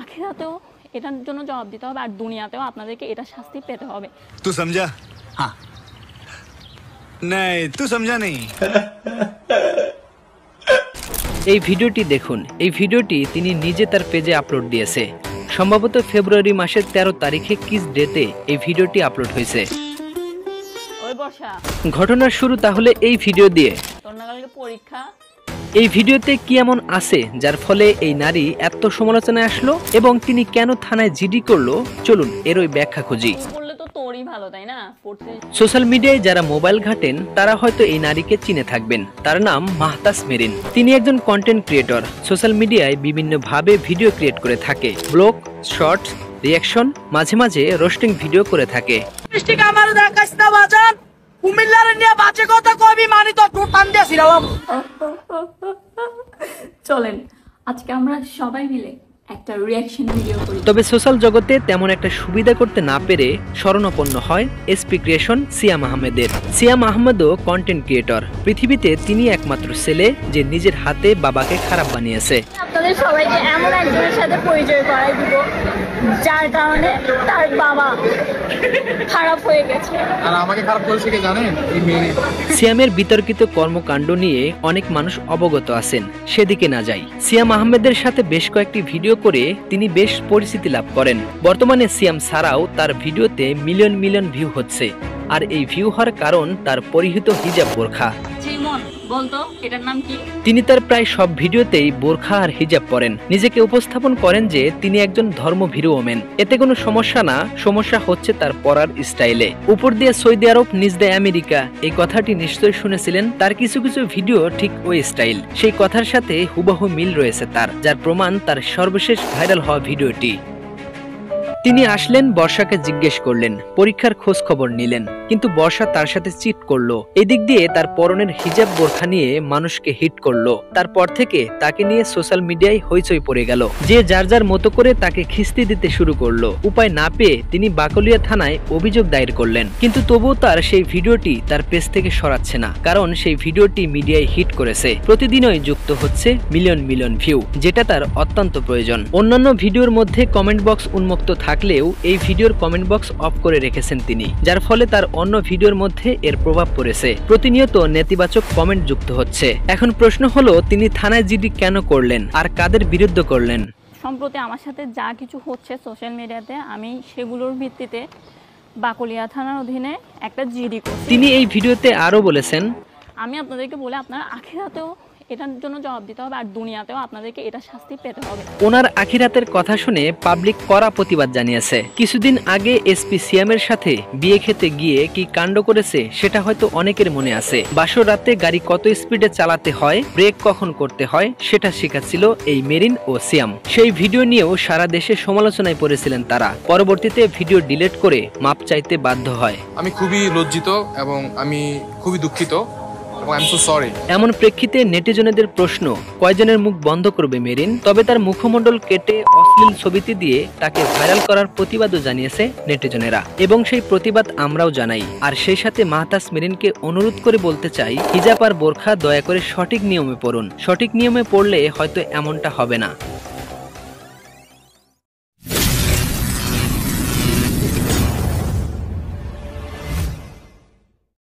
আখিরাতেও এটার জন্য জবাব দিতে হবে, আর দুনিয়াতেও আপনাদেরকে এটা শাস্তি পেতে হবে। তুই সমঝা? হ্যাঁ। নাই, তুই সমঝা নেই। এই ভিডিওটি দেখুন। এই ভিডিওটি তিনি নিজে তার পেজে আপলোড দিয়েছে। সম্ভবত ফেব্রুয়ারি মাসের 13 তারিখে কিস ডেতে এই ভিডিওটি আপলোড হয়েছে। ওই বর্ষা, ঘটনার শুরু তাহলে এই ভিডিও দিয়ে। তোর না কালকে পরীক্ষা? এই ভিডিওতে কি এমন আছে যার ফলে এই নারী এত সমালোচনায় আসলো এবং তিনি কেন থানায় জিডি করলো, চলুন এর ওই ব্যাখ্যা খুঁজি। পড়লে তো তোরই ভালো, তাই না? সোশ্যাল মিডিয়ায় যারা মোবাইল ঘাটেন তারা হয়তো এই নারীকে চিনে থাকবেন। তার নাম মাহতাস মেরিন। তিনি একজন কন্টেন্ট ক্রিয়েটর। সোশ্যাল মিডিয়ায় বিভিন্ন ভাবে ভিডিও ক্রিয়েট করে থাকে। ব্লগ, শর্টস, রিঅ্যাকশন, মাঝে মাঝে রোস্টিং ভিডিও করে থাকে। চলেন আজকে আমরা সবাই মিলে একটা রিঅ্যাকশন ভিডিও করি। তবে সোশ্যাল জগতে তেমন একটা সুবিধা করতে না পেরে শরণাপন্ন হয় এসপি ক্রিয়েশন সিয়াম আহমেদের। সিয়াম আহমেদও কন্টেন্ট ক্রিয়েটর। পৃথিবীতে তিনি একমাত্র ছেলে যে নিজের হাতে বাবাকে খারাপ বানিয়েছে। আপনাদের সবাইকে এমন একজনের সাথে পরিচয় করাই দিব যার কারণে তার বাবা খারাপ হয়ে গেছে। আর আমাকে খারাপ করেছে কে জানেন? এই মেয়ে। সিয়ামের বিতর্কিত কর্মকাণ্ড নিয়ে অনেক মানুষ অবগত আছেন, সেদিকে না যাই। সিয়াম আহমেদের সাথে বেশ কয়েকটি ভিডিও করে তিনি বেশ পরিচিতি লাভ করেন। বর্তমানে সিয়াম ছাড়াও তার ভিডিওতে মিলিয়ন মিলিয়ন ভিউ হচ্ছে। আর এই ভিউ হওয়ার কারণ তার পরিহিত হিজাব বোরখা। বলতো এটার নাম কি? তিনি তার প্রায় সব ভিডিওতেই বোরখা আর হিজাব পরেন। নিজেকে উপস্থাপন করেন যে তিনি একজন ধর্মভীরু ওমেন। এতে কোনো সমস্যা না, সমস্যা হচ্ছে তার পরার স্টাইলে। উপর দিয়ে সৌদি আরব, নিচ দিয়ে আমেরিকা, এই কথাটি নিশ্চয়ই শুনেছিলেন। তার কিছু কিছু ভিডিও ঠিক ওই স্টাইল। সেই কথার সাথে হুবহু মিল রয়েছে তার, যার প্রমাণ তার সর্বশেষ ভাইরাল হওয়া ভিডিওটি। তিনি আসলেন, বর্ষাকে জিজ্ঞেস করলেন, পরীক্ষার খোঁজ খবর নিলেন, কিন্তু বর্ষা তার সাথে চিট করলো। এদিক দিয়ে তার পরনের হিজাব বোরখা নিয়ে মানুষকে হিট করলো। তারপর থেকে তাকে নিয়ে সোশ্যাল মিডিয়ায় হইচই পড়ে গেল। যে যার যার মতো করে তাকে খিস্তি দিতে শুরু করলো। উপায় না পেয়ে তিনি বাকলিয়া থানায় অভিযোগ দায়ের করলেন, কিন্তু তবুও তার সেই ভিডিওটি তার পেজ থেকে সরাচ্ছে না, কারণ সেই ভিডিওটি মিডিয়ায় হিট করেছে। প্রতিদিনই যুক্ত হচ্ছে মিলিয়ন মিলিয়ন ভিউ, যেটা তার অত্যন্ত প্রয়োজন। অন্যান্য ভিডিওর মধ্যে কমেন্ট বক্স উন্মুক্ত থাকলেও এই ভিডিওর কমেন্ট বক্স অফ করে রেখেছেন তিনি, যার ফলে তার অন্য ভিডিওর মধ্যে এর প্রভাব পড়েছে। প্রতিনিয়ত নেতিবাচক কমেন্ট যুক্ত হচ্ছে। এখন প্রশ্ন হলো, তিনি থানায় জিডি কেন করলেন আর কাদের বিরুদ্ধে করলেন? সম্প্রতি আমার সাথে যা কিছু হচ্ছে সোশ্যাল মিডিয়াতে, আমি সেগুলোর ভিত্তিতে বাকলিয়া থানার অধীনে একটা জিডি করছি। তিনি এই ভিডিওতে আরো বলেছেন, আমি আপনাদেরকে বলে আপনারা আখিরাতেও এটার জন্য জবাব দিতে হবে, আর দুনিয়াতেও আপনাদেরকে এটা শাস্তি পেতে হবে। ওনার আখিরাতের কথা শুনে পাবলিক কড়া প্রতিবাদ জানিয়েছে। কিছুদিন আগে এসপি সিয়ামের সাথে বিয়ে খেতে গিয়ে কি কাণ্ড করেছে সেটা হয়তো অনেকের মনে আছে। বাসর রাতে গাড়ি কত স্পিডে চালাতে হয়, ব্রেক কখন করতে হয় সেটা শেখাচ্ছিল এই মেরিন ও সিয়াম। সেই ভিডিও নিয়েও সারা দেশে সমালোচনায় পড়েছিলেন তারা। পরবর্তীতে ভিডিও ডিলিট করে মাপ চাইতে বাধ্য হয়। আমি খুবই লজ্জিত এবং আমি খুবই দুঃখিত। এমন প্রেক্ষিতে নেটিজনেদের প্রশ্ন, কয়জনের মুখ বন্ধ করবে মেরিন? তবে তার মুখমণ্ডল কেটে অশ্লীল ছবিটি দিয়ে তাকে ভাইরাল করার প্রতিবাদও জানিয়েছে নেটিজনেরা, এবং সেই প্রতিবাদ আমরাও জানাই। আর সেই সাথে মাহতাস মেরিনকে অনুরোধ করে বলতে চাই, হিজাব আর বোরখা দয়া করে সঠিক নিয়মে পড়ুন। সঠিক নিয়মে পড়লে হয়তো এমনটা হবে না।